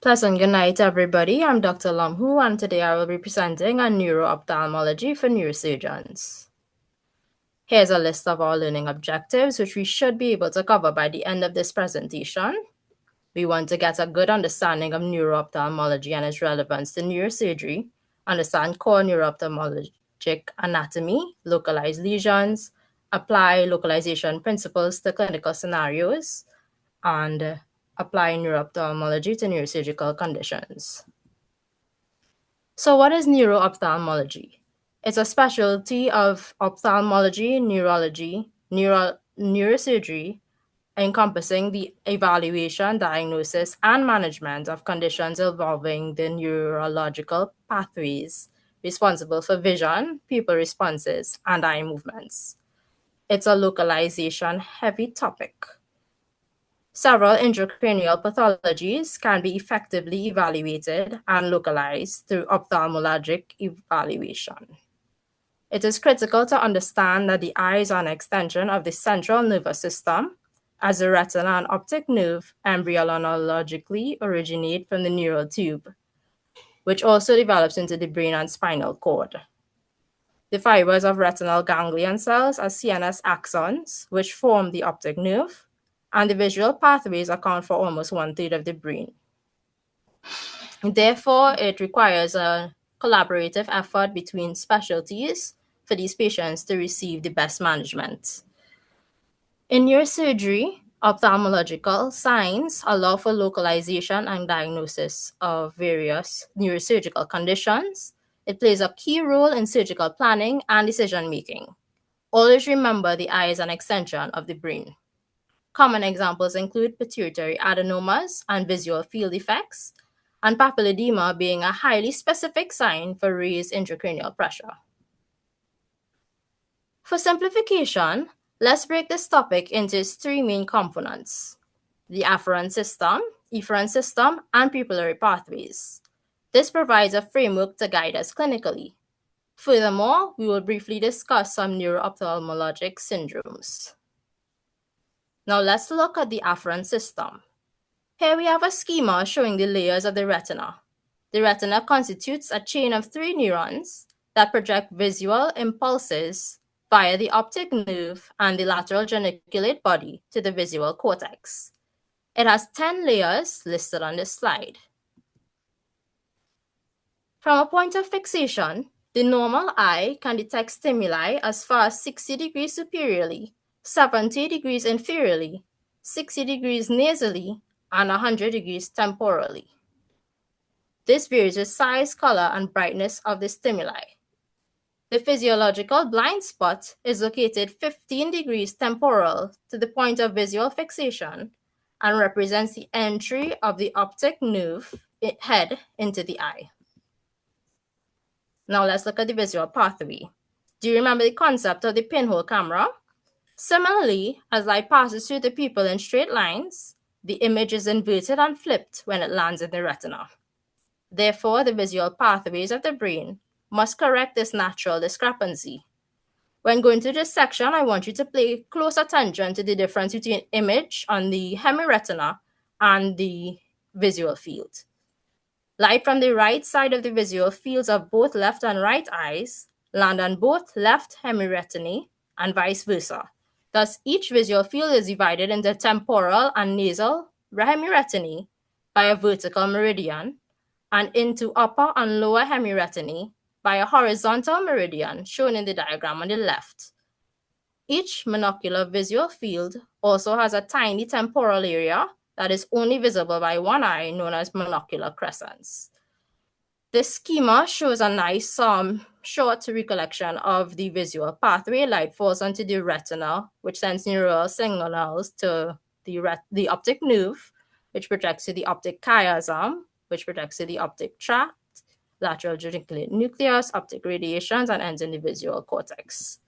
Pleasant good night, everybody. I'm Dr. Lamhu, and today I will be presenting on neuro-ophthalmology for neurosurgeons. Here's a list of our learning objectives, which we should be able to cover by the end of this presentation. We want to get a good understanding of neuro-ophthalmology and its relevance to neurosurgery, understand core neuro-ophthalmologic anatomy, localized lesions, apply localization principles to clinical scenarios, and apply neuro-ophthalmology to neurosurgical conditions. So what is neuro-ophthalmology? It's a specialty of ophthalmology, neurology, neurosurgery, encompassing the evaluation, diagnosis, and management of conditions involving the neurological pathways responsible for vision, pupil responses, and eye movements. It's a localization-heavy topic. Several intracranial pathologies can be effectively evaluated and localized through ophthalmologic evaluation. It is critical to understand that the eye is an extension of the central nervous system, as the retina and optic nerve embryologically originate from the neural tube, which also develops into the brain and spinal cord. The fibers of retinal ganglion cells are CNS axons, which form the optic nerve, and the visual pathways account for almost 1/3 of the brain. Therefore, it requires a collaborative effort between specialties for these patients to receive the best management. In neurosurgery, ophthalmological signs allow for localization and diagnosis of various neurosurgical conditions. It plays a key role in surgical planning and decision-making. Always remember the eye is an extension of the brain. Common examples include pituitary adenomas and visual field effects, and papilledema being a highly specific sign for raised intracranial pressure. For simplification, let's break this topic into its three main components: the afferent system, efferent system, and pupillary pathways. This provides a framework to guide us clinically. Furthermore, we will briefly discuss some neuro-ophthalmologic syndromes. Now let's look at the afferent system. Here we have a schema showing the layers of the retina. The retina constitutes a chain of 3 neurons that project visual impulses via the optic nerve and the lateral geniculate body to the visual cortex. It has 10 layers listed on this slide. From a point of fixation, the normal eye can detect stimuli as far as 60 degrees superiorly, 70 degrees inferiorly, 60 degrees nasally, and 100 degrees temporally. This varies with size, color, and brightness of the stimuli. The physiological blind spot is located 15 degrees temporal to the point of visual fixation and represents the entry of the optic nerve head into the eye. Now let's look at the visual pathway. Do you remember the concept of the pinhole camera? Similarly, as light passes through the pupil in straight lines, the image is inverted and flipped when it lands in the retina. Therefore, the visual pathways of the brain must correct this natural discrepancy. When going through this section, I want you to pay close attention to the difference between image on the hemiretina and the visual field. Light from the right side of the visual fields of both left and right eyes land on both left hemiretinae and vice versa. Thus, each visual field is divided into temporal and nasal hemiretinae by a vertical meridian and into upper and lower hemiretinae by a horizontal meridian shown in the diagram on the left. Each monocular visual field also has a tiny temporal area that is only visible by one eye, known as monocular crescents. This schema shows a nice short recollection of the visual pathway. Light falls onto the retina, which sends neural signals to the optic nerve, which projects to the optic chiasm, which projects to the optic tract, lateral geniculate nucleus, optic radiations, and ends in the visual cortex.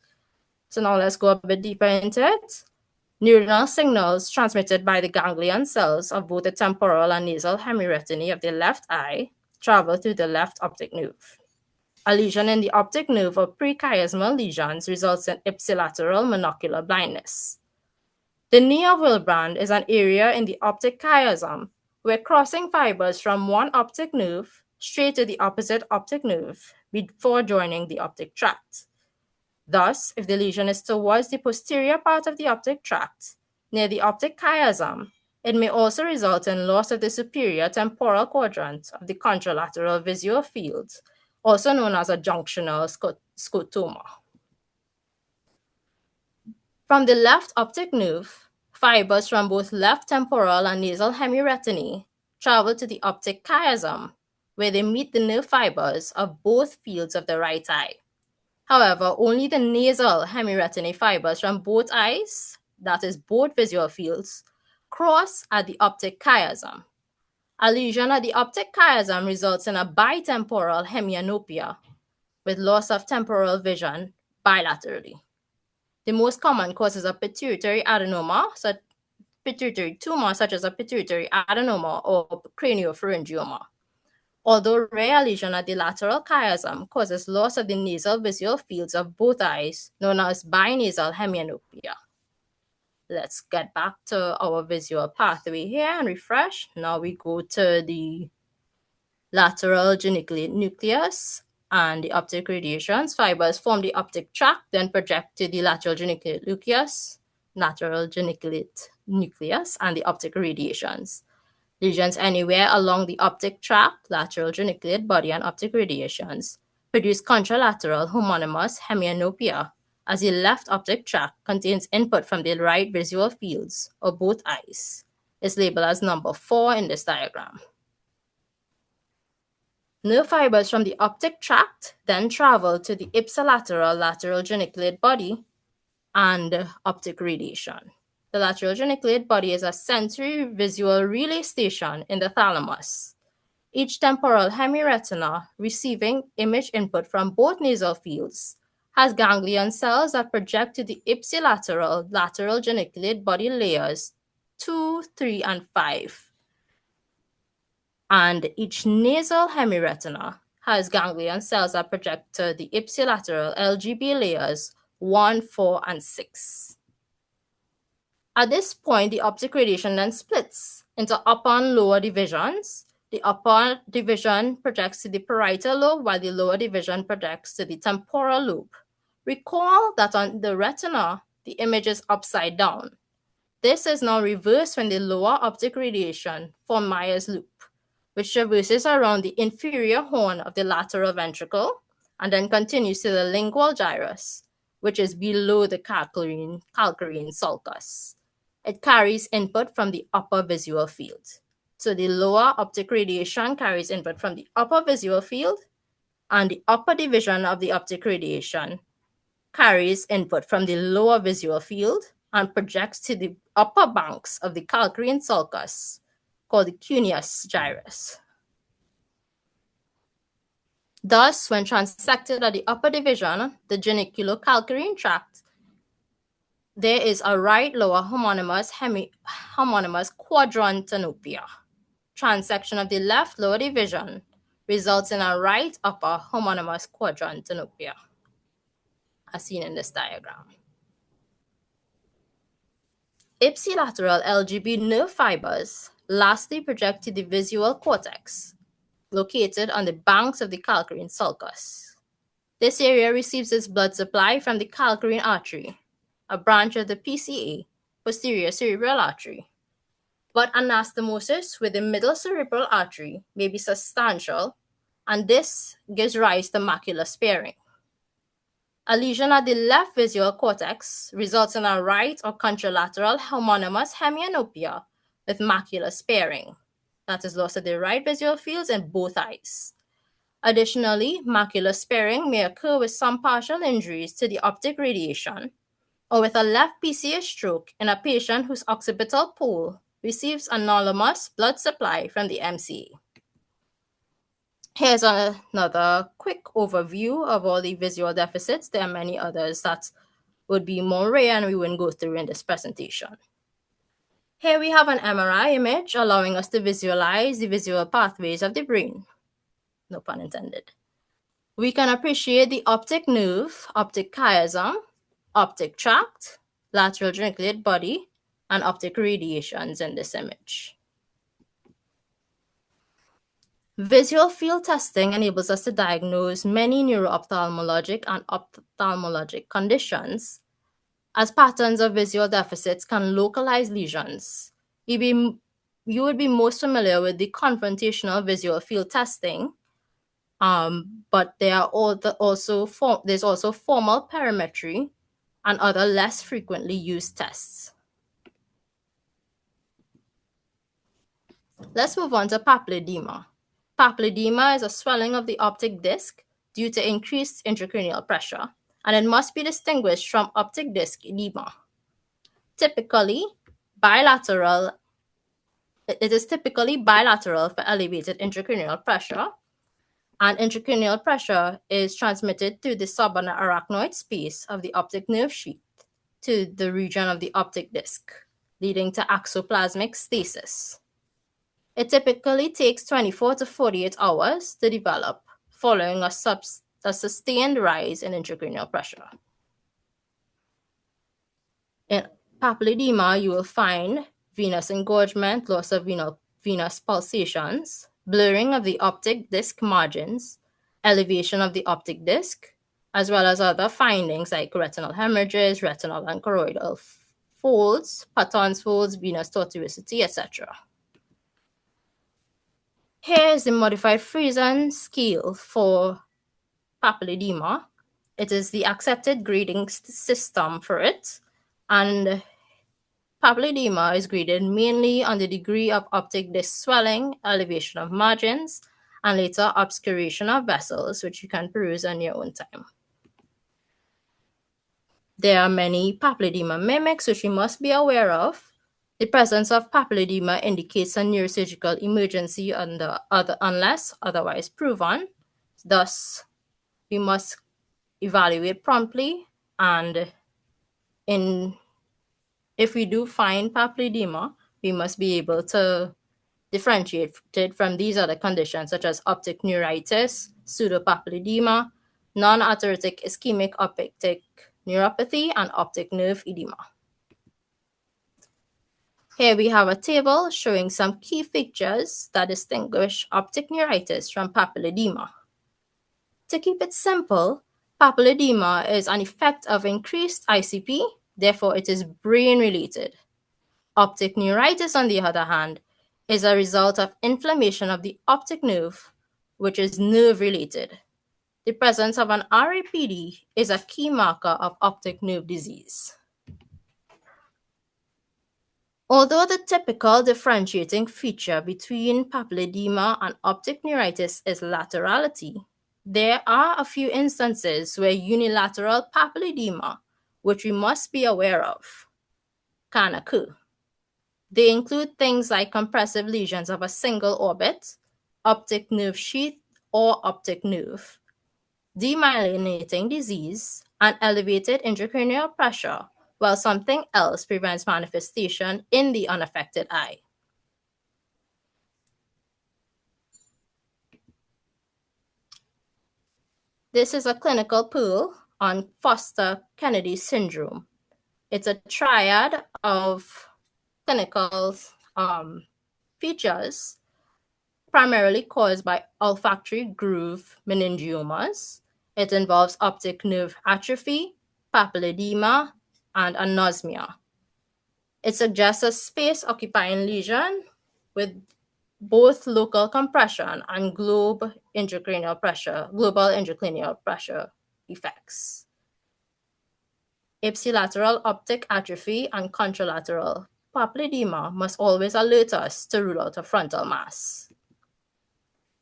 So now let's go a bit deeper into it. Neuronal signals transmitted by the ganglion cells of both the temporal and nasal hemiretinae of the left eye travel through the left optic nerve. A lesion in the optic nerve or prechiasmal lesions results in ipsilateral monocular blindness. The knee of Wilbrand is an area in the optic chiasm We're crossing fibers from one optic nerve straight to the opposite optic nerve before joining the optic tract. Thus, if the lesion is towards the posterior part of the optic tract, near the optic chiasm, it may also result in loss of the superior temporal quadrant of the contralateral visual field, also known as a junctional scotoma. From the left optic nerve, fibers from both left temporal and nasal hemiretinae travel to the optic chiasm, where they meet the nerve fibers of both fields of the right eye. However, only the nasal hemiretinae fibers from both eyes, that is, both visual fields, cross at the optic chiasm. A lesion at the optic chiasm results in a bitemporal hemianopia with loss of temporal vision bilaterally. The most common causes of pituitary adenoma, pituitary tumor such as a pituitary adenoma or craniopharyngioma. Although rare lesion at the lateral chiasm causes loss of the nasal visual fields of both eyes, known as binasal hemianopia. Let's get back to our visual pathway here and refresh. Now we go to the lateral geniculate nucleus and the optic radiations. Fibers form the optic tract, then project to the lateral geniculate nucleus, and the optic radiations. Lesions anywhere along the optic tract, lateral geniculate body, and optic radiations produce contralateral homonymous hemianopia, as the left optic tract contains input from the right visual fields of both eyes. It's labeled as number 4 in this diagram. Nerve fibers from the optic tract then travel to the ipsilateral lateral geniculate body and optic radiation. The lateral geniculate body is a sensory visual relay station in the thalamus. Each temporal hemiretina, receiving image input from both nasal fields, has ganglion cells that project to the ipsilateral lateral geniculate body layers 2, 3, and 5. And each nasal hemiretina has ganglion cells that project to the ipsilateral LGB layers 1, 4, and 6. At this point, the optic radiation then splits into upper and lower divisions. The upper division projects to the parietal lobe, while the lower division projects to the temporal lobe. Recall that on the retina, the image is upside down. This is now reversed when the lower optic radiation forms Meyer's loop, which traverses around the inferior horn of the lateral ventricle and then continues to the lingual gyrus, which is below the calcarine sulcus. It carries input from the upper visual field. So the lower optic radiation carries input from the upper visual field, and the upper division of the optic radiation carries input from the lower visual field and projects to the upper banks of the calcarine sulcus, called the cuneus gyrus. Thus, when transected at the upper division, the geniculocalcarine tract, there is a right lower homonymous quadrantanopia. Transection of the left lower division results in a right upper homonymous quadrantanopia, as seen in this diagram. Ipsilateral LGB nerve fibers lastly project to the visual cortex, located on the banks of the calcarine sulcus. This area receives its blood supply from the calcarine artery, a branch of the PCA, posterior cerebral artery. But anastomosis with the middle cerebral artery may be substantial, and this gives rise to macular sparing. A lesion at the left visual cortex results in a right or contralateral homonymous hemianopia with macular sparing, that is, loss of the right visual fields in both eyes. Additionally, macular sparing may occur with some partial injuries to the optic radiation or with a left PCA stroke in a patient whose occipital pole receives anomalous blood supply from the MCA. Here's another quick overview of all the visual deficits. There are many others that would be more rare and we wouldn't go through in this presentation. Here we have an MRI image allowing us to visualize the visual pathways of the brain. No pun intended. We can appreciate the optic nerve, optic chiasm, optic tract, lateral geniculate body, and optic radiations in this image. Visual field testing enables us to diagnose many neuro-ophthalmologic and ophthalmologic conditions, as patterns of visual deficits can localize lesions. You would be most familiar with the confrontational visual field testing, but there are there's also formal perimetry and other less frequently used tests. Let's move on to papilledema. Papilledema is a swelling of the optic disc due to increased intracranial pressure, and it must be distinguished from optic disc edema. Typically, it is typically bilateral for elevated intracranial pressure, and intracranial pressure is transmitted through the subarachnoid space of the optic nerve sheath to the region of the optic disc, leading to axoplasmic stasis. It typically takes 24 to 48 hours to develop, following a sustained rise in intracranial pressure. In papilledema, you will find venous engorgement, loss of venous pulsations, blurring of the optic disc margins, elevation of the optic disc, as well as other findings like retinal hemorrhages, retinal and choroidal folds, Patton's folds, venous tortuosity, etc. Here is the modified Friesen scale for papilledema. It is the accepted grading system for it, and papilledema is graded mainly on the degree of optic disc swelling, elevation of margins, and later obscuration of vessels, which you can peruse on your own time. There are many papilledema mimics, which you must be aware of. The presence of papilledema indicates a neurosurgical emergency unless otherwise proven. Thus, we must evaluate promptly, and if we do find papilledema, we must be able to differentiate it from these other conditions such as optic neuritis, pseudopapilledema, non-arteritic ischemic optic neuropathy, and optic nerve edema. Here we have a table showing some key features that distinguish optic neuritis from papilledema. To keep it simple, papilledema is an effect of increased ICP, therefore it is brain-related. Optic neuritis, on the other hand, is a result of inflammation of the optic nerve, which is nerve-related. The presence of an RAPD is a key marker of optic nerve disease. Although the typical differentiating feature between papilledema and optic neuritis is laterality, there are a few instances where unilateral papilledema, which we must be aware of, can occur. They include things like compressive lesions of a single orbit, optic nerve sheath, or optic nerve, demyelinating disease, and elevated intracranial pressure, while something else prevents manifestation in the unaffected eye. This is a clinical pool on Foster-Kennedy syndrome. It's a triad of clinical features primarily caused by olfactory groove meningiomas. It involves optic nerve atrophy, papilledema, and anosmia. It suggests a space-occupying lesion with both local compression and global intracranial pressure effects. Ipsilateral optic atrophy and contralateral papilledema must always alert us to rule out a frontal mass.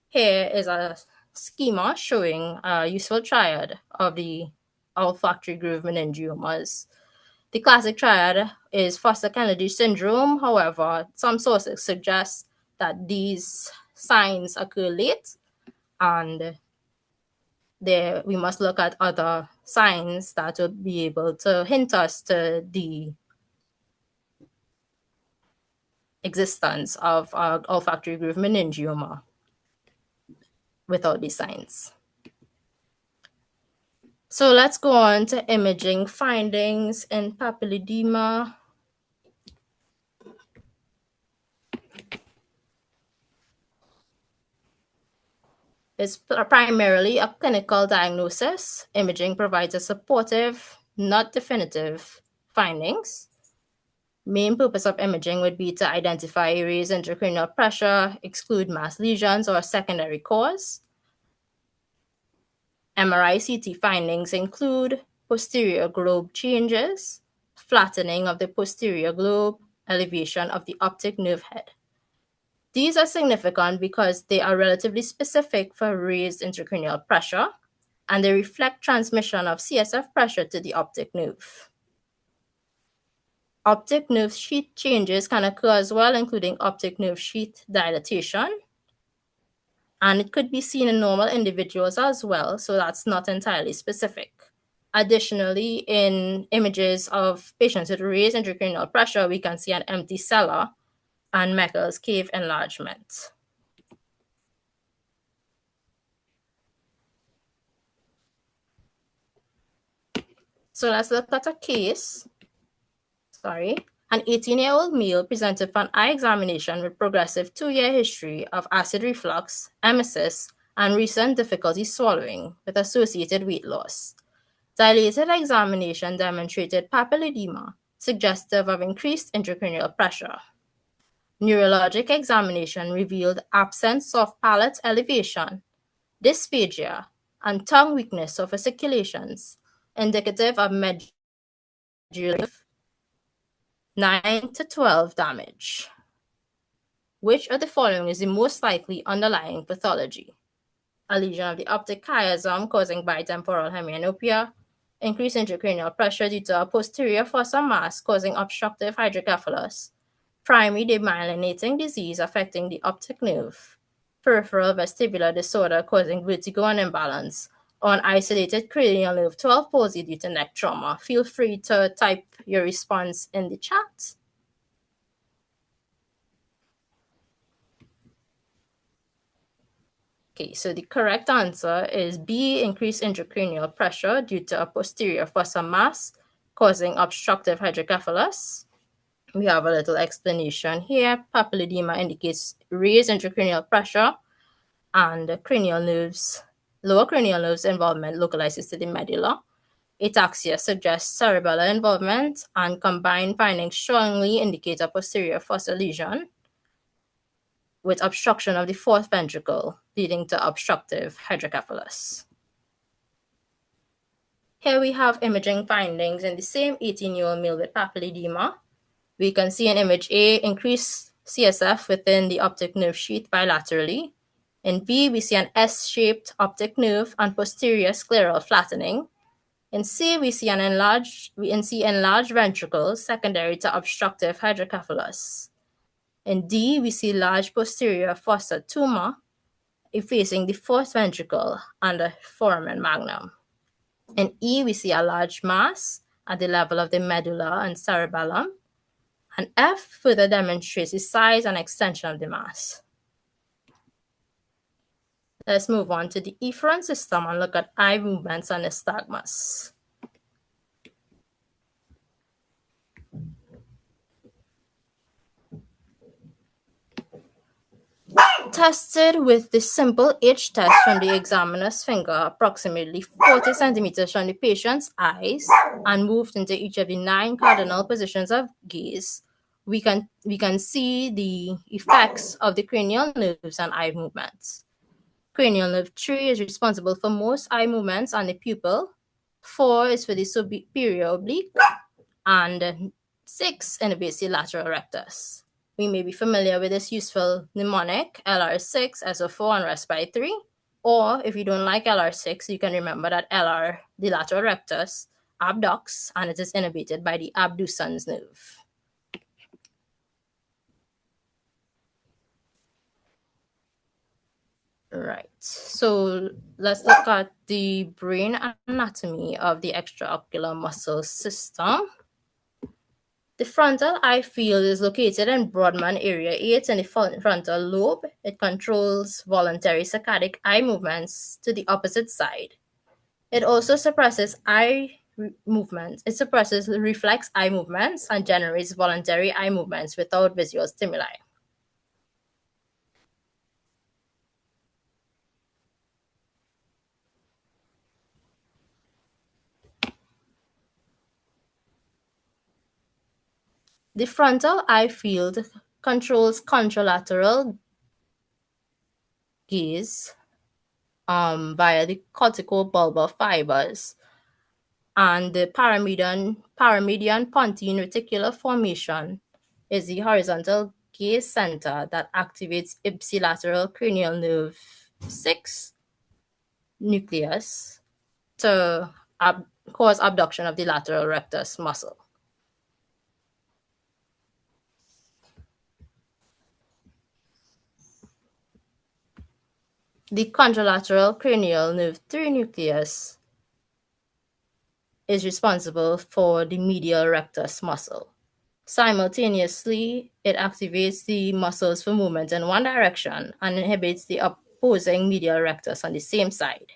Here is a schema showing a useful triad of the olfactory groove meningiomas. The classic triad is Foster-Kennedy syndrome. However, some sources suggest that these signs occur late, and we must look at other signs that will be able to hint us to the existence of olfactory groove meningioma without these signs. So let's go on to imaging findings in papilledema. It's primarily a clinical diagnosis. Imaging provides a supportive, not definitive, findings. Main purpose of imaging would be to identify raised intracranial pressure, exclude mass lesions or secondary cause. MRI CT findings include posterior globe changes, flattening of the posterior globe, elevation of the optic nerve head. These are significant because they are relatively specific for raised intracranial pressure, and they reflect transmission of CSF pressure to the optic nerve. Optic nerve sheath changes can occur as well, including optic nerve sheath dilatation, and it could be seen in normal individuals as well, so that's not entirely specific. Additionally, in images of patients with raised intracranial pressure, we can see an empty cellar and Meckel's cave enlargement. So let's look at a case. An 18-year-old male presented for an eye examination with progressive 2-year history of acid reflux, emesis, and recent difficulty swallowing with associated weight loss. Dilated examination demonstrated papilledema, suggestive of increased intracranial pressure. Neurologic examination revealed absence of palate elevation, dysphagia, and tongue weakness or fasciculations, indicative of medullary 9 to 12 damage. Which of the following is the most likely underlying pathology? A lesion of the optic chiasm causing bitemporal hemianopia, increased intracranial pressure due to a posterior fossa mass causing obstructive hydrocephalus, primary demyelinating disease affecting the optic nerve, peripheral vestibular disorder causing vertigo and imbalance, or an isolated cranial nerve 12 palsy due to neck trauma. Feel free to type your response in the chat. Okay, so the correct answer is B, increased intracranial pressure due to a posterior fossa mass causing obstructive hydrocephalus. We have a little explanation here. Papilledema indicates raised intracranial pressure and cranial nerves, lower cranial nerves involvement localizes to the medulla. Ataxia suggests cerebellar involvement, and combined findings strongly indicate a posterior fossa lesion with obstruction of the fourth ventricle, leading to obstructive hydrocephalus. Here we have imaging findings in the same 18-year-old male with papilledema. We can see in image A, increased CSF within the optic nerve sheath bilaterally. In B, we see an S-shaped optic nerve and posterior scleral flattening. In C, we see enlarged ventricles secondary to obstructive hydrocephalus. In D, we see large posterior fossa tumor effacing the fourth ventricle and the foramen magnum. In E, we see a large mass at the level of the medulla and cerebellum. And F further demonstrates the size and extension of the mass. Let's move on to the efferent system and look at eye movements and nystagmus. Tested with the simple H test from the examiner's finger approximately 40 centimeters from the patient's eyes and moved into each of the 9 cardinal positions of gaze, we can see the effects of the cranial nerves and eye movements. Cranial nerve 3 is responsible for most eye movements on the pupil, 4 is for the superior oblique, and 6 innervates the lateral rectus. We may be familiar with this useful mnemonic, LR6, SO4, and rest by 3. Or if you don't like LR6, you can remember that LR, the lateral rectus, abducts, and it is innervated by the abducens nerve. Right, so let's look at the brain anatomy of the extraocular muscle system. The frontal eye field is located in Brodmann area 8 in the frontal lobe. It controls voluntary saccadic eye movements to the opposite side. It also suppresses eye movements. It suppresses reflex eye movements and generates voluntary eye movements without visual stimuli. The frontal eye field controls contralateral gaze via the corticobulbar fibers, and the paramedian pontine reticular formation is the horizontal gaze center that activates ipsilateral cranial nerve 6 nucleus to cause abduction of the lateral rectus muscle. The contralateral cranial nerve 3 nucleus is responsible for the medial rectus muscle. Simultaneously, it activates the muscles for movement in one direction and inhibits the opposing medial rectus on the same side.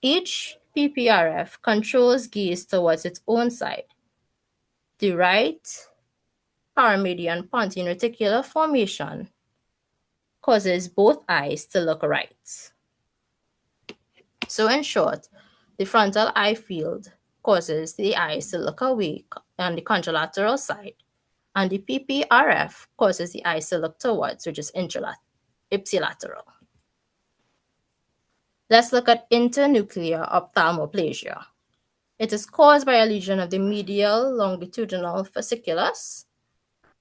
Each PPRF controls gaze towards its own side. The right paramedian pontine reticular formation causes both eyes to look right. So in short, the frontal eye field causes the eyes to look away on the contralateral side, and the PPRF causes the eyes to look towards, which is ipsilateral. Let's look at internuclear ophthalmoplegia. It is caused by a lesion of the medial longitudinal fasciculus,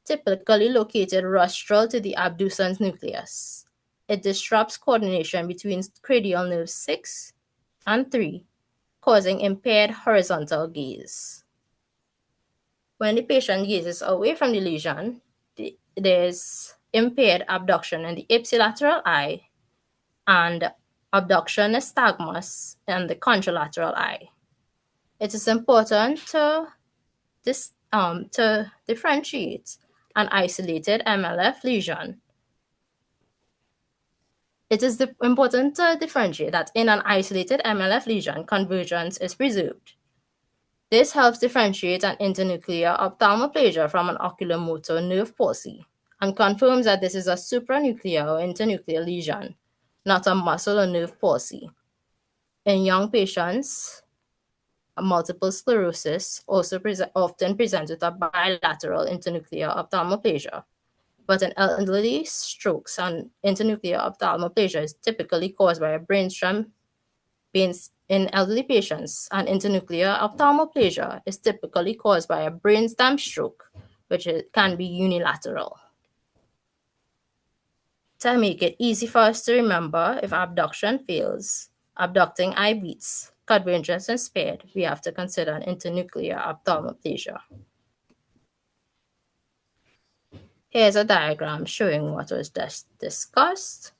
typically located rostral to the abducens nucleus. It disrupts coordination between cranial nerve 6 and 3, causing impaired horizontal gaze. When the patient gazes away from the lesion, there's impaired abduction in the ipsilateral eye and abduction nystagmus in the contralateral eye. It is important to differentiate an isolated MLF lesion. It is important to differentiate that in an isolated MLF lesion, convergence is preserved. This helps differentiate an internuclear ophthalmoplegia from an oculomotor nerve palsy and confirms that this is a supranuclear or internuclear lesion, not a muscle or nerve palsy. In young patients, multiple sclerosis also often presents with a bilateral internuclear ophthalmoplegia. But in elderly, strokes and internuclear ophthalmoplegia is typically caused by a brainstem. In elderly patients, an internuclear ophthalmoplegia is typically caused by a brainstem stroke, which can be unilateral. To make it easy for us to remember, if abduction fails, abducting eye beats, convergence is spared, we have to consider an internuclear ophthalmoplegia. Here's a diagram showing what was just discussed.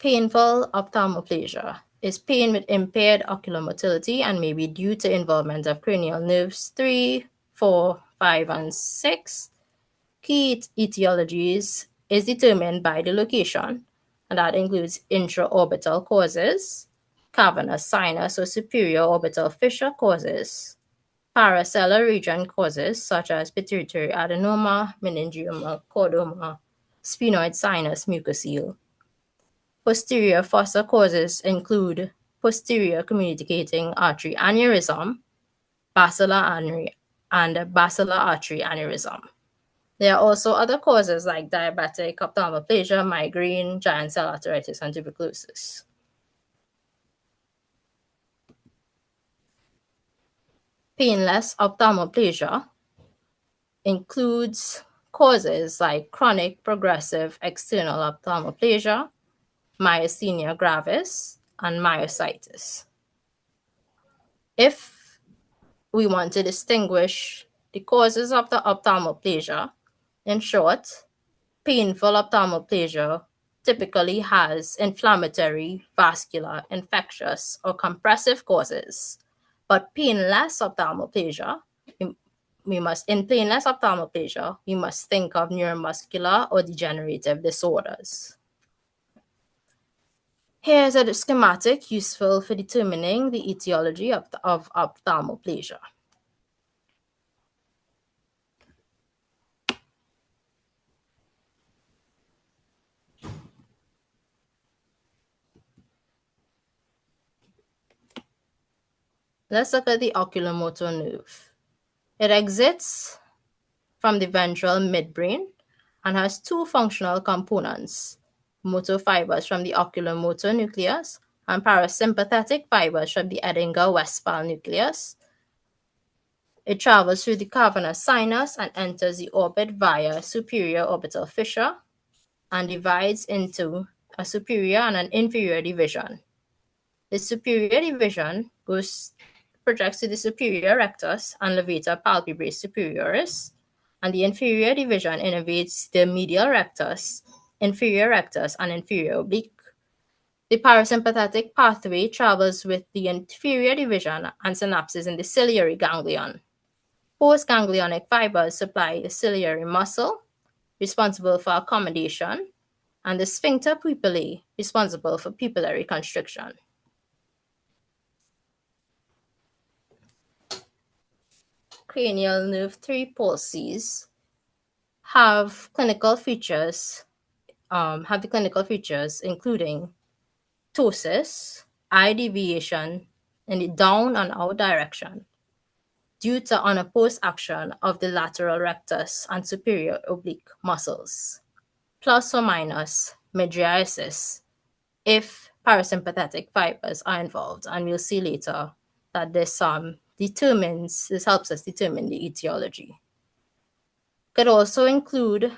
Painful ophthalmoplegia is pain with impaired ocular motility and may be due to involvement of cranial nerves 3, 4, 5, and 6. Key etiologies is determined by the location, and that includes intraorbital causes, cavernous sinus or superior orbital fissure causes, paracellular region causes such as pituitary adenoma, meningioma, chordoma, sphenoid sinus mucocele. Posterior fossa causes include posterior communicating artery aneurysm, basilar artery, and basilar artery aneurysm. There are also other causes like diabetic ophthalmoplegia, migraine, giant cell arteritis, and tuberculosis. Painless ophthalmoplegia includes causes like chronic progressive external ophthalmoplegia, myasthenia gravis, and myositis. If we want to distinguish the causes of the ophthalmoplegia, in short, painful ophthalmoplegia typically has inflammatory, vascular, infectious, or compressive causes. But painless ophthalmoplegia, in painless ophthalmoplegia, we must think of neuromuscular or degenerative disorders. Here's a schematic useful for determining the etiology of ophthalmoplegia. Let's look at the oculomotor nerve. It exits from the ventral midbrain and has two functional components: motor fibers from the oculomotor nucleus and parasympathetic fibers from the Edinger-Westphal nucleus. It travels through the cavernous sinus and enters the orbit via superior orbital fissure and divides into a superior and an inferior division. The superior division projects to the superior rectus and levator palpebrae superioris, and the inferior division innervates the medial rectus, inferior rectus, and inferior oblique. The parasympathetic pathway travels with the inferior division and synapses in the ciliary ganglion. Postganglionic fibers supply the ciliary muscle, responsible for accommodation, and the sphincter pupillae, responsible for pupillary constriction. Cranial nerve 3 palsies have the clinical features including ptosis, eye deviation in the down and out direction due to unopposed action of the lateral rectus and superior oblique muscles, plus or minus mydriasis if parasympathetic fibers are involved, and we'll see later that this helps us determine the etiology. Could also include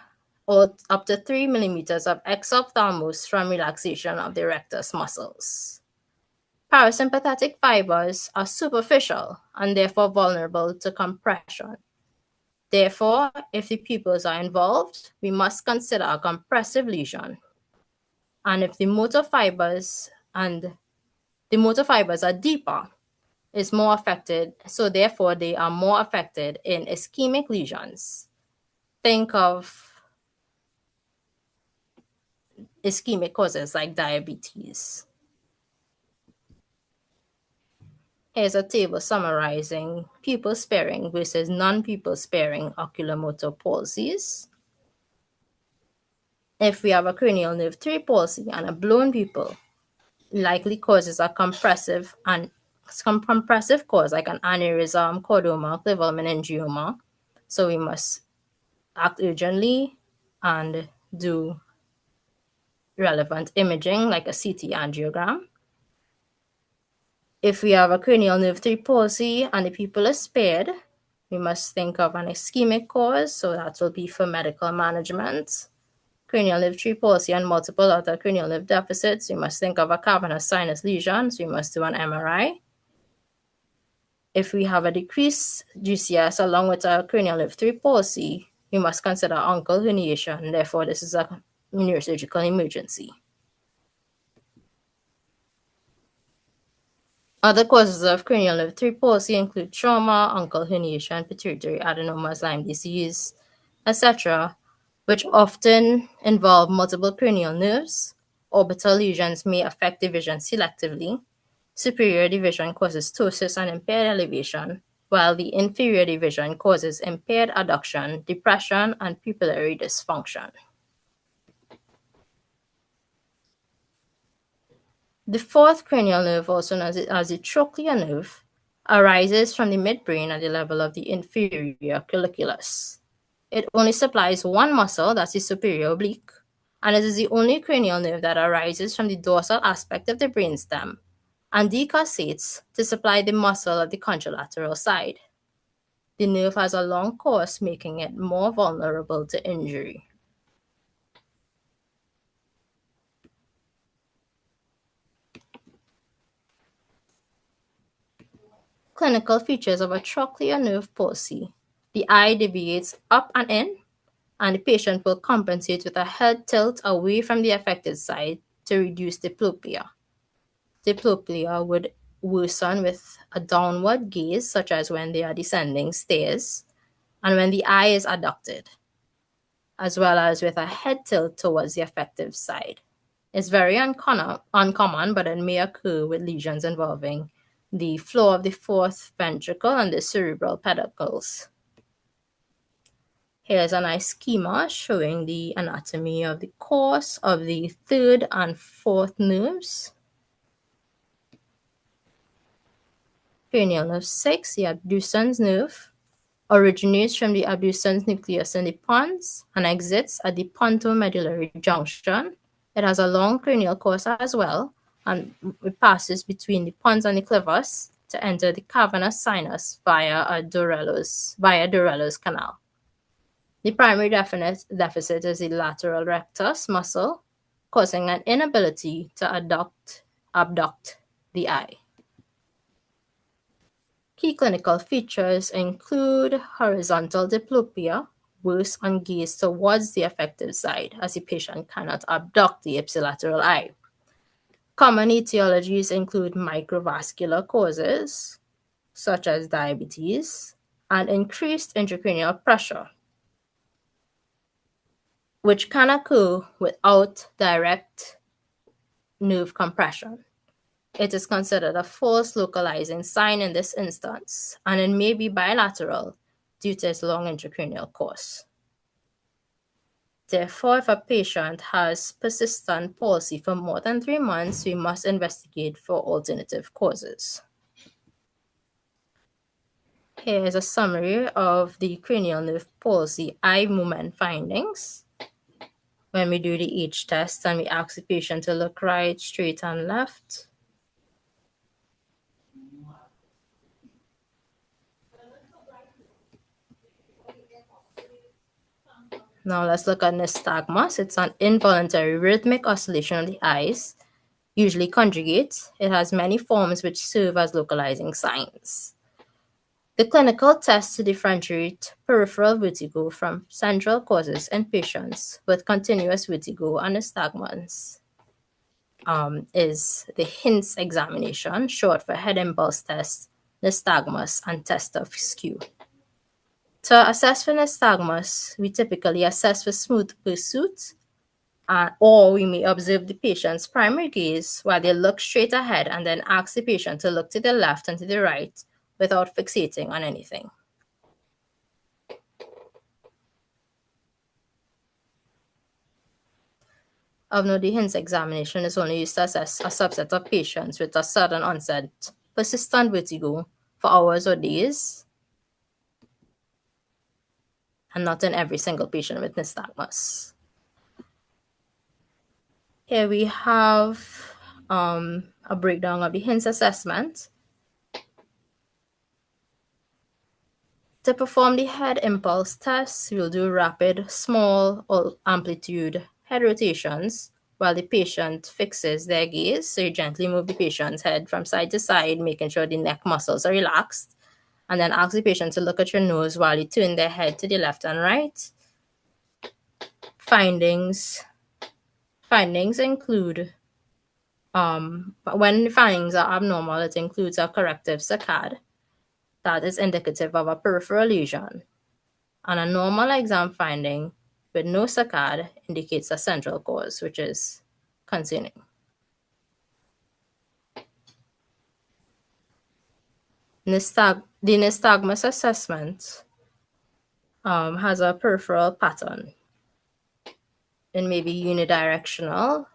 up to 3 millimeters of exophthalmos from relaxation of the rectus muscles. Parasympathetic fibers are superficial and therefore vulnerable to compression. Therefore, if the pupils are involved, we must consider a compressive lesion. And if the motor fibers are deeper, is more affected, so therefore they are more affected in ischemic lesions. Think of ischemic causes like diabetes. Here's a table summarizing pupil-sparing versus non-pupil-sparing oculomotor palsies. If we have a cranial nerve 3 palsy and a blown pupil, likely causes a compressive cause like an aneurysm, chordoma, clival meningioma. So we must act urgently and do relevant imaging like a CT angiogram. If we have a cranial nerve 3 palsy and the pupil is spared, we must think of an ischemic cause, so that will be for medical management. Cranial nerve 3 palsy and multiple other cranial nerve deficits, we must think of a cavernous sinus lesion, so we must do an MRI. If we have a decreased GCS along with a cranial nerve 3 palsy, we must consider uncal herniation, therefore this is a neurosurgical emergency. Other causes of cranial nerve 3 palsy include trauma, uncal herniation, pituitary adenomas, Lyme disease, etc., which often involve multiple cranial nerves. Orbital lesions may affect division selectively. Superior division causes ptosis and impaired elevation, while the inferior division causes impaired adduction, depression, and pupillary dysfunction. The fourth cranial nerve, also known as the trochlear nerve, arises from the midbrain at the level of the inferior colliculus. It only supplies one muscle, that's the superior oblique, and it is the only cranial nerve that arises from the dorsal aspect of the brainstem and decussates to supply the muscle of the contralateral side. The nerve has a long course, making it more vulnerable to injury. Clinical features of a trochlear nerve palsy. The eye deviates up and in, and the patient will compensate with a head tilt away from the affected side to reduce diplopia. Diplopia would worsen with a downward gaze, such as when they are descending stairs, and when the eye is adducted, as well as with a head tilt towards the affected side. It's very uncommon, but it may occur with lesions involving the floor of the fourth ventricle and the cerebral pedicles. Here's a nice schema showing the anatomy of the course of the third and fourth nerves. Cranial nerve 6, the abducens nerve, originates from the abducens nucleus in the pons and exits at the pontomedullary junction. It has a long cranial course as well, and it passes between the pons and the clavus to enter the cavernous sinus via Dorello's canal. The primary deficit is the lateral rectus muscle, causing an inability to abduct the eye. Key clinical features include horizontal diplopia, worse on gaze towards the affected side, as the patient cannot abduct the ipsilateral eye. Common etiologies include microvascular causes, such as diabetes, and increased intracranial pressure, which can occur without direct nerve compression. It is considered a false localizing sign in this instance, and it may be bilateral due to its long intracranial course. Therefore, if a patient has persistent palsy for more than 3 months, we must investigate for alternative causes. Here is a summary of the cranial nerve palsy eye movement findings. When we do the H test and we ask the patient to look right, straight, and left, now let's look at nystagmus. It's an involuntary rhythmic oscillation of the eyes, usually conjugate. It has many forms which serve as localizing signs. The clinical test to differentiate peripheral vertigo from central causes in patients with continuous vertigo and nystagmus is the HINTS examination, short for head impulse test, nystagmus, and test of skew. To assess for nystagmus, we typically assess for smooth pursuit, or we may observe the patient's primary gaze while they look straight ahead and then ask the patient to look to the left and to the right without fixating on anything. Of note, the HINTS examination is only used to assess a subset of patients with a sudden onset persistent vertigo for hours or days, and not in every single patient with nystagmus. Here we have a breakdown of the HINTS assessment. To perform the head impulse test, we'll do rapid, small, or amplitude head rotations while the patient fixes their gaze. So you gently move the patient's head from side to side, making sure the neck muscles are relaxed. And then ask the patient to look at your nose while you turn their head to the left and right. Findings include, when the findings are abnormal, it includes a corrective saccade that is indicative of a peripheral lesion. And a normal exam finding with no saccade indicates a central cause, which is concerning. The nystagmus assessment has a peripheral pattern. It may be unidirectional,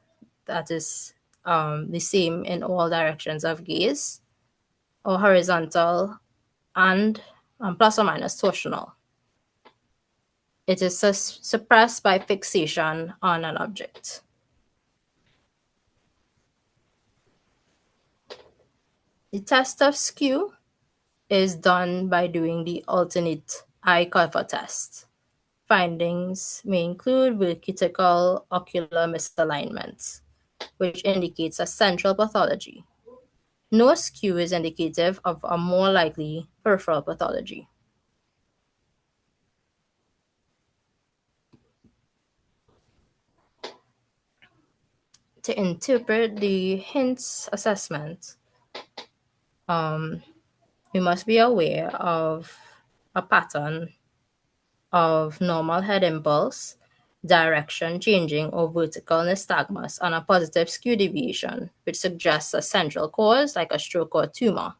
that is the same in all directions of gaze, or horizontal and plus or minus torsional. It is suppressed by fixation on an object. The test of skew is done by doing the alternate eye cover test. Findings may include vertical ocular misalignment, which indicates a central pathology. No skew is indicative of a more likely peripheral pathology. To interpret the HINTS assessment, we must be aware of a pattern of normal head impulse, direction changing, or vertical nystagmus, and a positive skew deviation, which suggests a central cause like a stroke or tumor.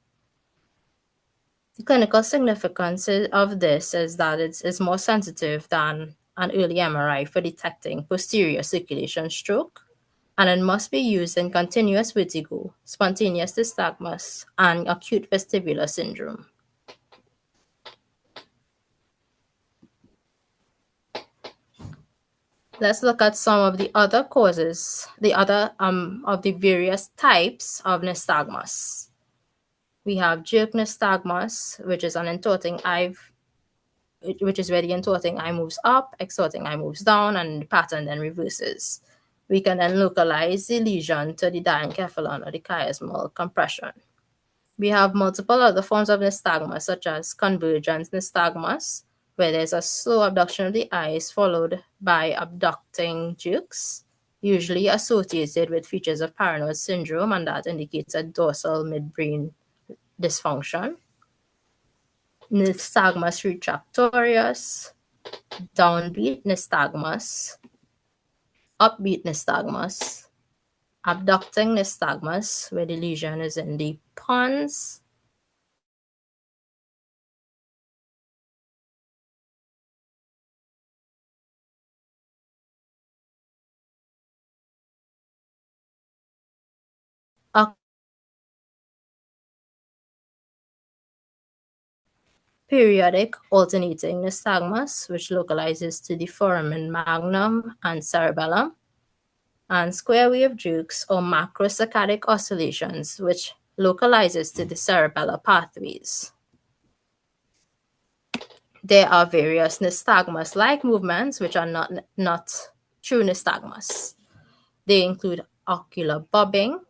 The clinical significance of this is that it is more sensitive than an early MRI for detecting posterior circulation stroke, and it must be used in continuous vertigo, spontaneous nystagmus, and acute vestibular syndrome. Let's look at some of the other causes, of the various types of nystagmus. We have jerk nystagmus, which is which is where the intorting eye moves up, extorting eye moves down, and the pattern then reverses. We can then localize the lesion to the diencephalon or the chiasmal compression. We have multiple other forms of nystagmus, such as convergence nystagmus, where there's a slow abduction of the eyes followed by abducting jerks, usually associated with features of paranoid syndrome, and that indicates a dorsal midbrain dysfunction. Nystagmus retractorius, downbeat nystagmus, upbeat nystagmus, abducting nystagmus, where the lesion is in the pons, periodic alternating nystagmus, which localizes to the foramen magnum and cerebellum, and square wave jerks or macrosaccadic oscillations, which localizes to the cerebellar pathways. There are various nystagmus-like movements which are not true nystagmus. They include ocular bobbing,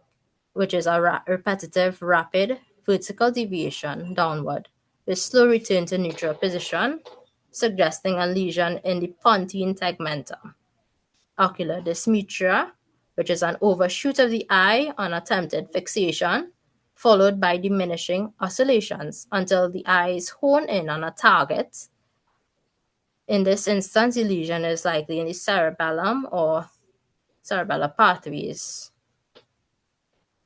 which is a repetitive, rapid vertical deviation downward with slow return to neutral position, suggesting a lesion in the pontine tegmentum. Ocular dysmetria, which is an overshoot of the eye on attempted fixation, followed by diminishing oscillations until the eyes hone in on a target. In this instance, the lesion is likely in the cerebellum or cerebellar pathways.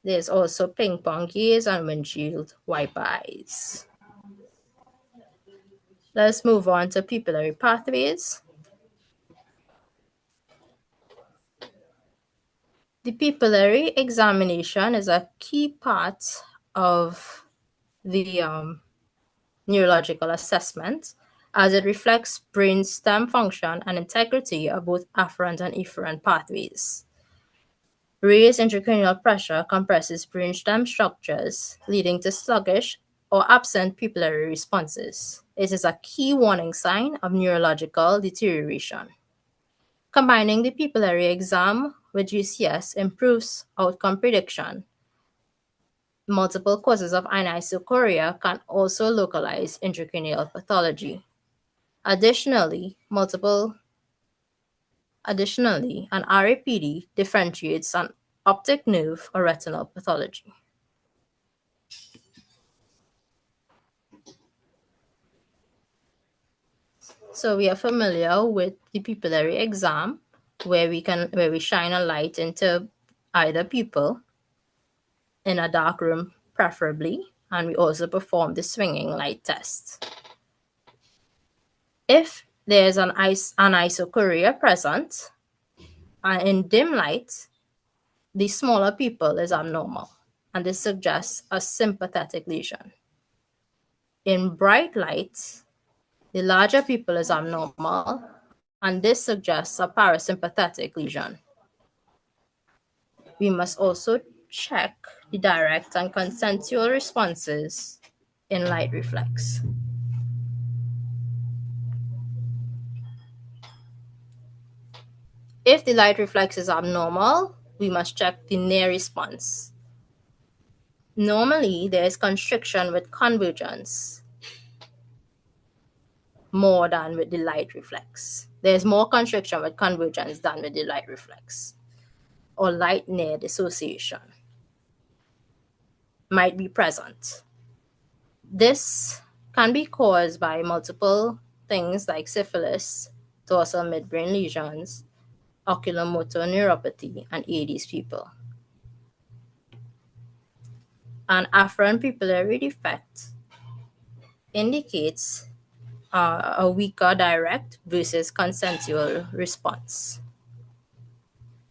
There's also ping pong gaze and windshield wiper eyes. Let's move on to pupillary pathways. The pupillary examination is a key part of the neurological assessment, as it reflects brain stem function and integrity of both afferent and efferent pathways. Raised intracranial pressure compresses brainstem structures, leading to sluggish or absent pupillary responses. It is a key warning sign of neurological deterioration. Combining the pupillary exam with GCS improves outcome prediction. Multiple causes of anisocoria can also localize intracranial pathology. Additionally, an RAPD differentiates an optic nerve or retinal pathology. So we are familiar with the pupillary exam, where we shine a light into either pupil in a dark room preferably, and we also perform the swinging light test. If there's an anisocoria present, in dim light, the smaller pupil is abnormal, and this suggests a sympathetic lesion. In bright light, the larger pupil is abnormal, and this suggests a parasympathetic lesion. We must also check the direct and consensual responses in light reflex. If the light reflex is abnormal, we must check the near response. Normally, there is constriction with convergence more than with the light reflex. There's more constriction with convergence than with the light reflex, or light near dissociation might be present. This can be caused by multiple things like syphilis, dorsal midbrain lesions, oculomotor neuropathy, and AD's people. An afferent pupillary defect indicates a weaker direct versus consensual response.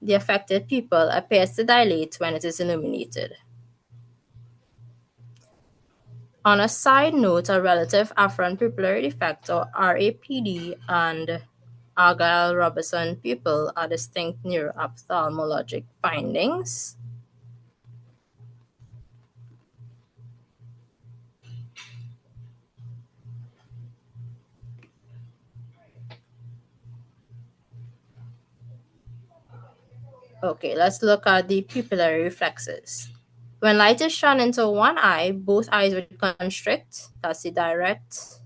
The affected pupil appears to dilate when it is illuminated. On a side note, a relative afferent pupillary defect, or RAPD, and Argyll-Robertson pupil are distinct neuro-ophthalmologic findings. Okay, let's look at the pupillary reflexes. When light is shone into one eye, both eyes would constrict. That's the direct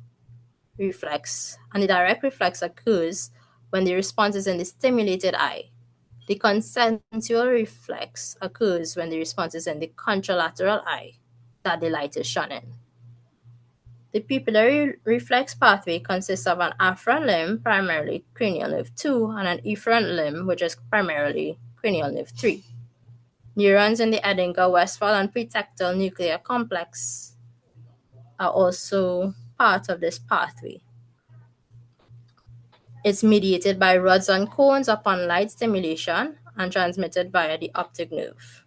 reflex. And the direct reflex occurs when the response is in the stimulated eye. The consensual reflex occurs when the response is in the contralateral eye that the light is shone in. The pupillary reflex pathway consists of an afferent limb, primarily cranial nerve 2, and an efferent limb, which is primarily cranial nerve 3. Neurons in the Edinger-Westphal and pretectal nuclear complex are also part of this pathway. It's mediated by rods and cones upon light stimulation and transmitted via the optic nerve.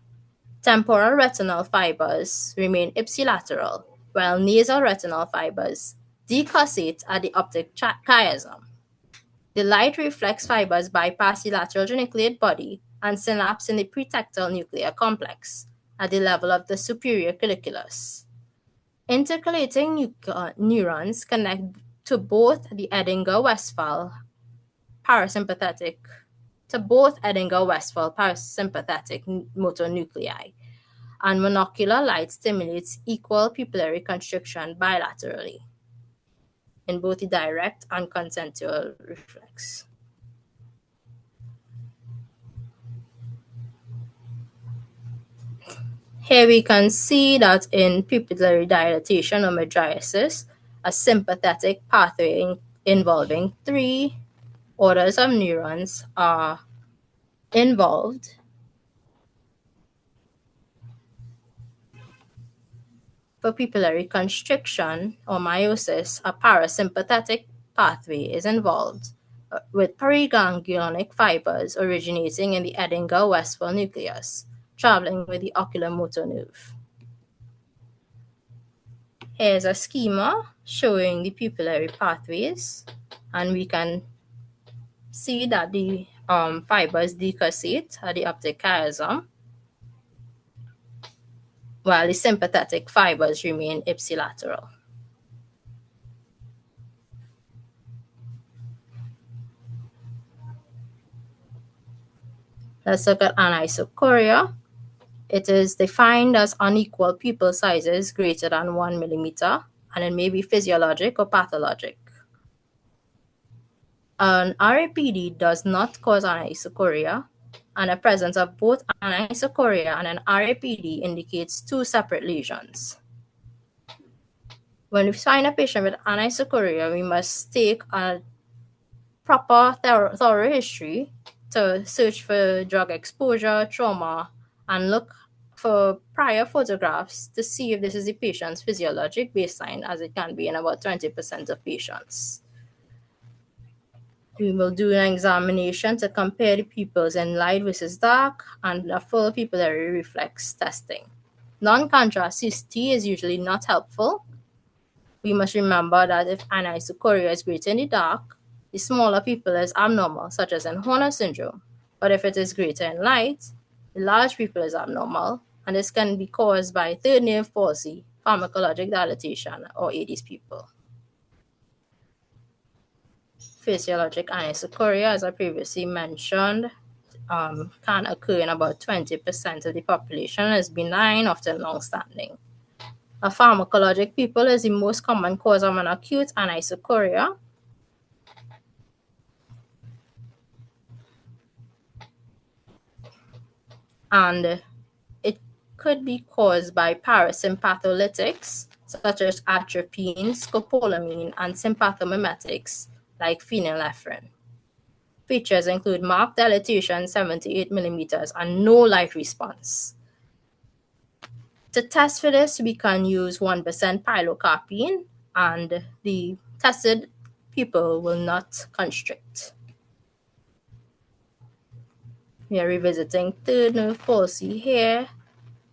Temporal retinal fibers remain ipsilateral, while nasal retinal fibers decussate at the optic chiasm. The light reflex fibers bypass the lateral geniculate body and synapse in the pretectal nuclear complex at the level of the superior colliculus. Intercalating neurons connect to both the Edinger-Westphal parasympathetic motor nuclei, and monocular light stimulates equal pupillary constriction bilaterally in both the direct and consensual reflex. Here we can see that in pupillary dilatation or mydriasis, a sympathetic pathway involving 3 orders of neurons are involved. For pupillary constriction or miosis, a parasympathetic pathway is involved with periganglionic fibers originating in the Edinger-Westphal nucleus, traveling with the oculomotor nerve. Here's a schema showing the pupillary pathways, and we can see that the fibers decussate at the optic chiasm, while the sympathetic fibers remain ipsilateral. Let's look at anisocoria. It is defined as unequal pupil sizes greater than 1 millimeter, and it may be physiologic or pathologic. An RAPD does not cause anisocoria, and the presence of both anisocoria and an RAPD indicates 2 separate lesions. When we find a patient with anisocoria, we must take a proper thorough history to search for drug exposure, trauma, and look for prior photographs to see if this is the patient's physiologic baseline, as it can be in about 20% of patients. We will do an examination to compare the pupils in light versus dark and a full pupillary reflex testing. Non-contrast CT is usually not helpful. We must remember that if anisocoria is greater in the dark, the smaller pupil is abnormal, such as in Horner syndrome. But if it is greater in light, the large pupil is abnormal, and this can be caused by third nerve palsy, pharmacologic dilatation, or Adie's pupil. Physiologic anisocoria, as I previously mentioned, can occur in about 20% of the population and is benign, often long-standing. A pharmacologic pupil is the most common cause of an acute anisocoria. And it could be caused by parasympatholytics, such as atropine, scopolamine, and sympathomimetics, like phenylephrine. Features include marked dilatation, 78 millimeters, and no light response. To test for this, we can use 1% pilocarpine, and the tested pupil will not constrict. We are revisiting third nerve palsy here,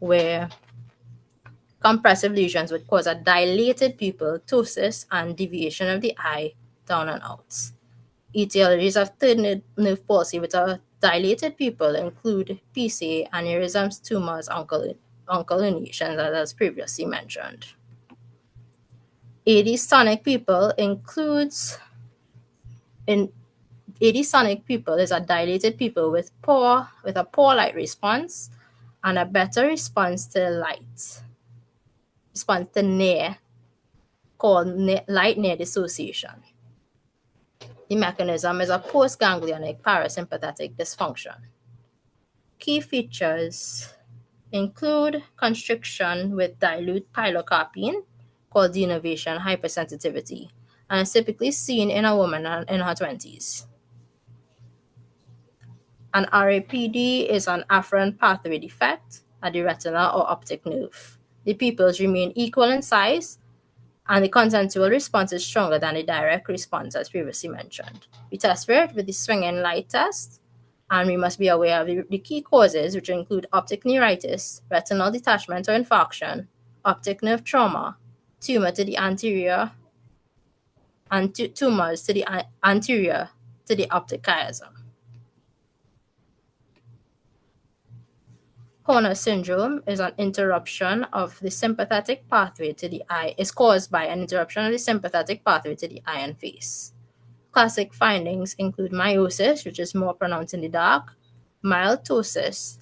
where compressive lesions would cause a dilated pupil, ptosis, and deviation of the eye down and out. Etiologies of third nerve palsy with a dilated pupil include PCA, aneurysms, tumors, uncal herniations, as previously mentioned. AD sonic pupil includes in AD sonic pupil is a dilated pupil with a poor light response and a better response to near, called light near dissociation. The mechanism is a postganglionic parasympathetic dysfunction. Key features include constriction with dilute pilocarpine, called denervation hypersensitivity, and is typically seen in a woman in her 20s. An RAPD is an afferent pathway defect at the retina or optic nerve. The pupils remain equal in size, and the consensual response is stronger than the direct response, as previously mentioned. We test for it with the swinging light test, and we must be aware of the key causes, which include optic neuritis, retinal detachment or infarction, optic nerve trauma, tumor to the anterior, and tumors to the anterior to the optic chiasm. Horner syndrome is an interruption of the sympathetic pathway to the eye, is caused by an interruption of the sympathetic pathway to the eye and face. Classic findings include miosis, which is more pronounced in the dark, mild ptosis,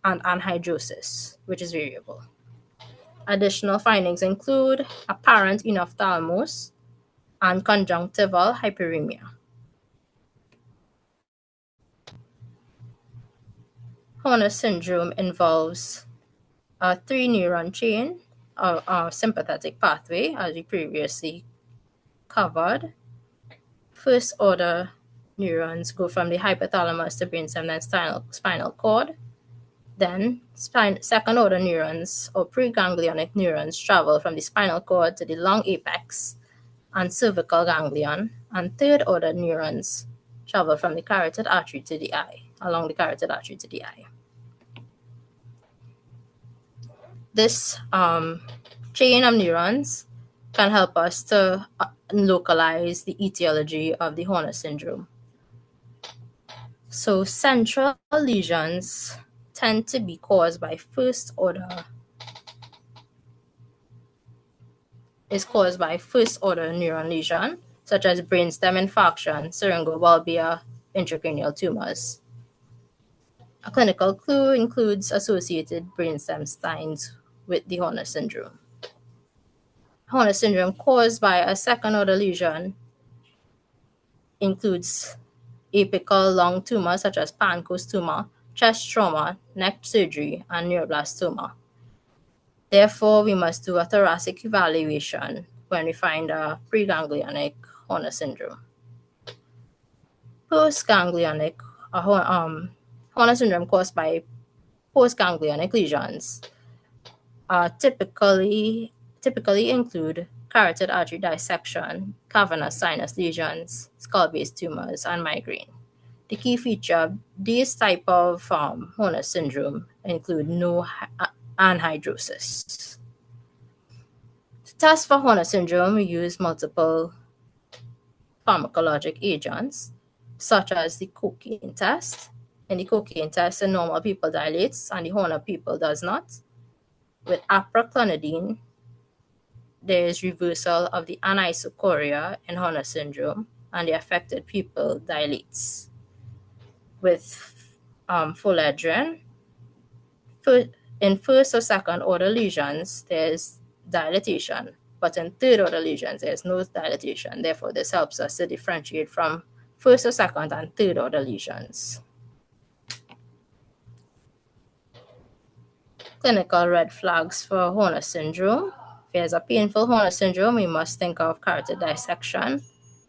and anhidrosis, which is variable. Additional findings include apparent enophthalmos and conjunctival hyperemia. Horner syndrome involves a 3-neuron chain of sympathetic pathway, as we previously covered. First order neurons go from the hypothalamus to brainstem and spinal cord. Then second order neurons or preganglionic neurons travel from the spinal cord to the long apex and cervical ganglion. And third order neurons travel from the carotid artery to the eye, along the carotid artery to the eye. This chain of neurons can help us to localize the etiology of the Horner syndrome. So central lesions tend to be caused by first order neuron lesion, such as brainstem infarction, syringobulbar, intracranial tumors. A clinical clue includes associated brainstem signs with the Horner syndrome. Horner syndrome caused by a second order lesion includes apical lung tumor such as Pancoast tumor, chest trauma, neck surgery, and neuroblastoma. Therefore, we must do a thoracic evaluation when we find a preganglionic Horner syndrome. Postganglionic Horner syndrome caused by postganglionic lesions typically include carotid artery dissection, cavernous sinus lesions, skull-base tumors, and migraine. The key feature of these type of Horner syndrome include no anhidrosis. To test for Horner syndrome, we use multiple pharmacologic agents, such as the cocaine test. In the cocaine test, the normal pupil dilates and the Horner pupil does not. With apraclonidine, there is reversal of the anisocoria in Horner syndrome, and the affected pupil dilates. With pholedrin, in first or second order lesions, there's dilatation, but in third order lesions, there's no dilatation. Therefore, this helps us to differentiate from first or second and third order lesions. Clinical red flags for Horner syndrome. If there's a painful Horner syndrome, we must think of carotid dissection.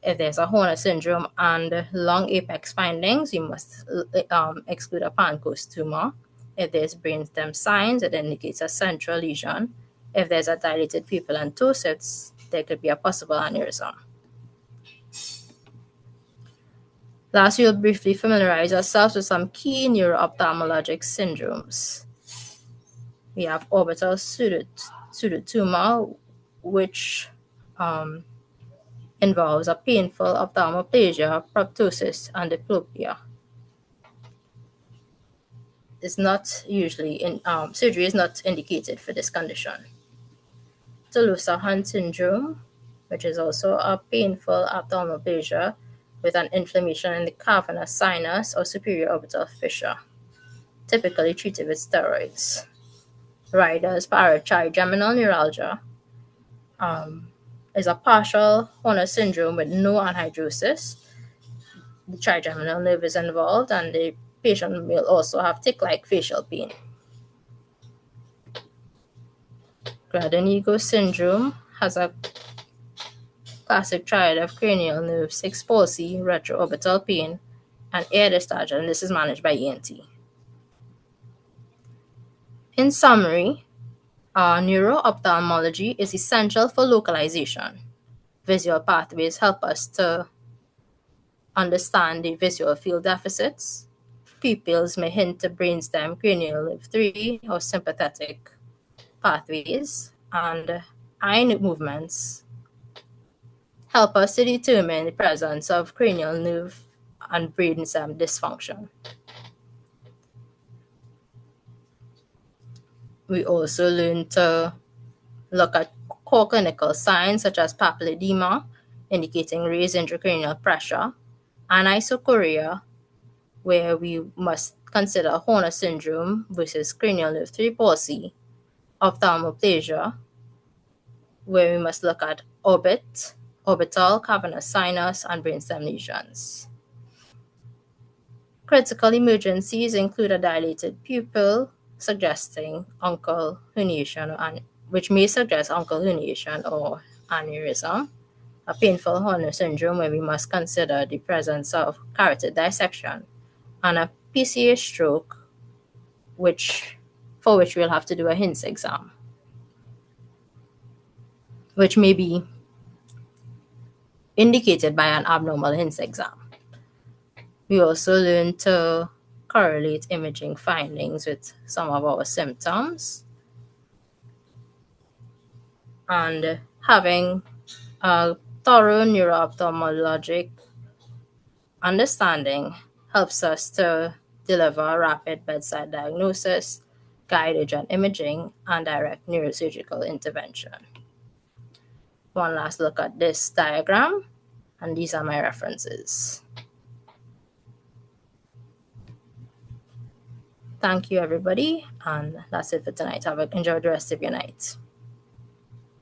If there's a Horner syndrome and long apex findings, we must exclude a Pancoast tumor. If there's brainstem signs, it indicates a central lesion. If there's a dilated pupil and ptosis, there could be a possible aneurysm. Last, we'll briefly familiarize ourselves with some key neuro-ophthalmologic syndromes. We have orbital pseudotumor, which involves a painful ophthalmoplegia, proptosis, and diplopia. It's not usually surgery is not indicated for this condition. Tolosa-Hunt syndrome, which is also a painful ophthalmoplegia with an inflammation in the cavernous sinus or superior orbital fissure, typically treated with steroids. Ryder's paratrigeminal neuralgia is a partial Horner syndrome with no anhidrosis. The trigeminal nerve is involved, and the patient will also have tick-like facial pain. Gradinego syndrome has a classic triad of cranial nerve 6 palsy, retroorbital pain, and air discharge, and this is managed by ENT. In summary, neuro-ophthalmology is essential for localization. Visual pathways help us to understand the visual field deficits. Pupils may hint to brainstem cranial nerve 3 or sympathetic pathways, and eye movements help us to determine the presence of cranial nerve and brainstem dysfunction. We also learn to look at core clinical signs such as papilledema, indicating raised intracranial pressure, and isochoria, where we must consider Horner syndrome versus cranial nerve 3 palsy, ophthalmoplegia, where we must look at orbital, cavernous sinus, and brainstem lesions. Critical emergencies include a dilated pupil, suggesting uncal herniation, which may suggest uncal herniation or aneurysm, a painful Horner syndrome where we must consider the presence of carotid dissection, and a PCA stroke, for which we'll have to do a HINS exam, which may be indicated by an abnormal HINS exam. We also learn to correlate imaging findings with some of our symptoms, and having a thorough neuro-ophthalmologic understanding helps us to deliver rapid bedside diagnosis, guide urgent imaging, and direct neurosurgical intervention. One last look at this diagram, and these are my references. Thank you, everybody, and that's it for tonight. Enjoy the rest of your night.